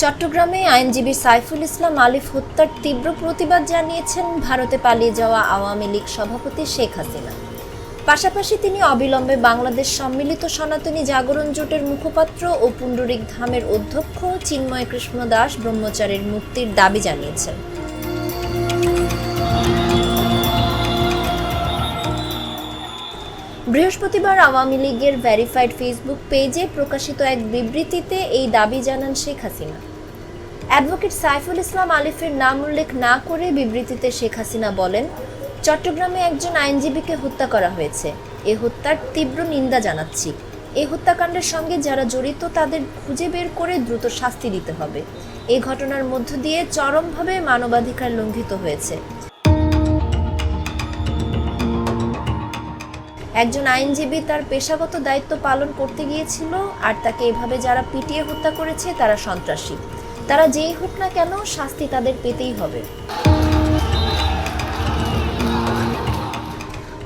চট্টগ্রামে আইনজীবী সাইফুল ইসলাম আলিফ হত্যার তীব্র প্রতিবাদ জানিয়েছেন ভারতে পালিয়ে যাওয়া আওয়ামী লীগ সভাপতি শেখ হাসিনা। পাশাপাশি তিনি অবিলম্বে বাংলাদেশ সম্মিলিত সনাতনী জাগরণ জোটের মুখপাত্র ও পুণ্ডরিক ধামের অধ্যক্ষ চিন্ময় কৃষ্ণ দাস ব্রহ্মচারীর মুক্তির দাবি জানিয়েছেন। বৃহস্পতিবার আওয়ামী লীগের ভেরিফাইড ফেসবুক পেজে প্রকাশিত এক বিবৃতিতে এই দাবি জানান শেখ হাসিনা। অ্যাডভোকেট সাইফুল ইসলাম আলিফের নাম উল্লেখ না করে বিবৃতিতে শেখ হাসিনা বলেন, চট্টগ্রামে একজন আইনজীবীকে হত্যা করা হয়েছে। এ হত্যার তীব্র নিন্দা জানাচ্ছি। এই হত্যাকাণ্ডের সঙ্গে যারা জড়িত তাদের খুঁজে বের করে দ্রুত শাস্তি দিতে হবে। এই ঘটনার মধ্য দিয়ে চরমভাবে মানবাধিকার লঙ্ঘিত হয়েছে। একজন আইনজীবী তার পেশাগত দায়িত্ব পালন করতে গিয়েছিল, আর তাকে এভাবে যারা পিটিয়ে হত্যা করেছে তারা সন্ত্রাসী। তারা যেই হোক না কেন, শাস্তি তাদের পেতেই হবে।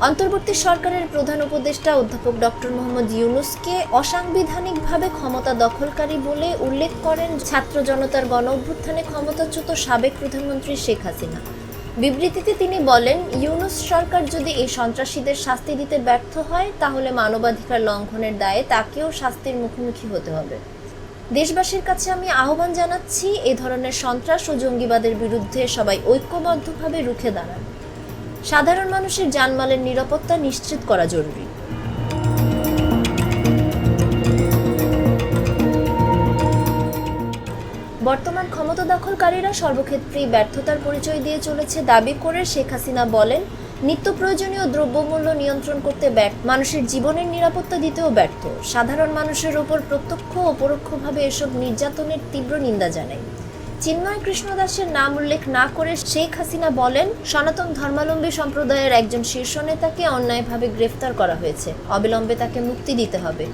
অন্তর্বর্তী সরকারের প্রধান উপদেষ্টা অধ্যাপক ডক্টর মোহাম্মদ ইউনূসকে অসাংবিধানিকভাবে ক্ষমতা দখলকারী বলে উল্লেখ করেন ছাত্র জনতার গণ অভ্যুত্থানে ক্ষমতাচ্যুত সাবেক প্রধানমন্ত্রী শেখ হাসিনা। বিবৃতিতে তিনি বলেন, ইউনূস সরকার যদি এই সন্ত্রাসীদের শাস্তি দিতে ব্যর্থ হয় তাহলে মানবাধিকার লঙ্ঘনের দায়ে তাকেও শাস্তির মুখোমুখি হতে হবে। দেশবাসীর কাছে আমি আহ্বান জানাচ্ছি, এ ধরনের সন্ত্রাস ও জঙ্গিবাদের বিরুদ্ধে সবাই ঐক্যবদ্ধভাবে রুখে দাঁড়ান। সাধারণ মানুষের জানমালের নিরাপত্তা নিশ্চিত করা জরুরি। বর্তমান ক্ষমতা দখলকারীরা সর্বক্ষেত্রেই ব্যর্থতার পরিচয় দিয়ে চলেছে দাবি করে শেখ হাসিনা বলেন, নিত্য প্রয়োজনীয় দ্রব্যমূল্য নিয়ন্ত্রণ করতে ব্যর্থ, মানুষের জীবনের নিরাপত্তা দিতেও ব্যর্থ। সাধারণ মানুষের ওপর প্রত্যক্ষ ও পরোক্ষভাবে এসব নির্যাতনের তীব্র নিন্দা জানাই। চিন্ময় কৃষ্ণ দাসের নাম উল্লেখ না করে শেখ হাসিনা বলেন, সনাতন ধর্মাবলম্বী সম্প্রদায়ের একজন শীর্ষ নেতাকে অন্যায়ভাবে গ্রেফতার করা হয়েছে। অবিলম্বে তাকে মুক্তি দিতে হবে।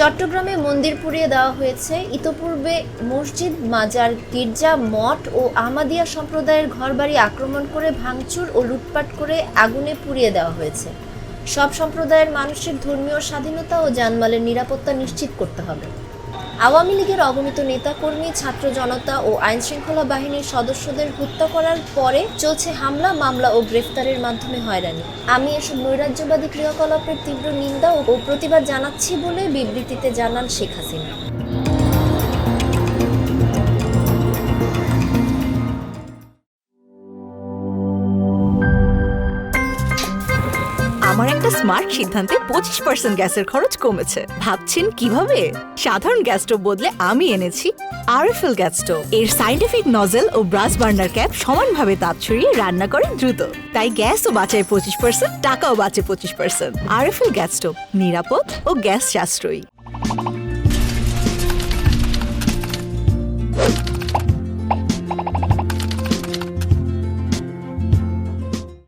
চট্টগ্রামে মন্দির পুড়িয়ে দেওয়া হয়েছে। ইতোপূর্বে মসজিদ, মাজার, গির্জা, মঠ ও আহমদিয়া সম্প্রদায়ের ঘরবাড়ি আক্রমণ করে ভাঙচুর ও লুটপাট করে আগুনে পুড়িয়ে দেওয়া হয়েছে। সব সম্প্রদায়ের মানুষের ধর্মীয় স্বাধীনতা ও জানমালের নিরাপত্তা নিশ্চিত করতে হবে। আওয়ামী লীগের অগণিত নেতাকর্মী, ছাত্র জনতা ও আইনশৃঙ্খলা বাহিনীর সদস্যদের হত্যা করার পরে চলছে হামলা, মামলা ও গ্রেফতারের মাধ্যমে হয়রানি। আমি এসব নৈরাজ্যবাদী ক্রিয়াকলাপের তীব্র নিন্দা ও প্রতিবাদ জানাচ্ছি বলে বিবৃতিতে জানান শেখ হাসিনা। আমার একটা স্মার্ট সিদ্ধান্তে 25% গ্যাসের খরচ কমেছে। ভাবছেন কিভাবে? সাধারণ গ্যাস স্টোভ বদলে আমি এনেছি আরএফএল গ্যাস স্টোভ। এর সাইন্টিফিক নজল ও ব্রাস বার্নার ক্যাপ সমানভাবে তাপ ছড়িয়ে রান্না করে দ্রুত। তাই গ্যাসও বাঁচায় 25%, টাকাও বাঁচে 25%। আরএফএল গ্যাস স্টোভ, নিরাপদ ও গ্যাস সাশ্রয়ী।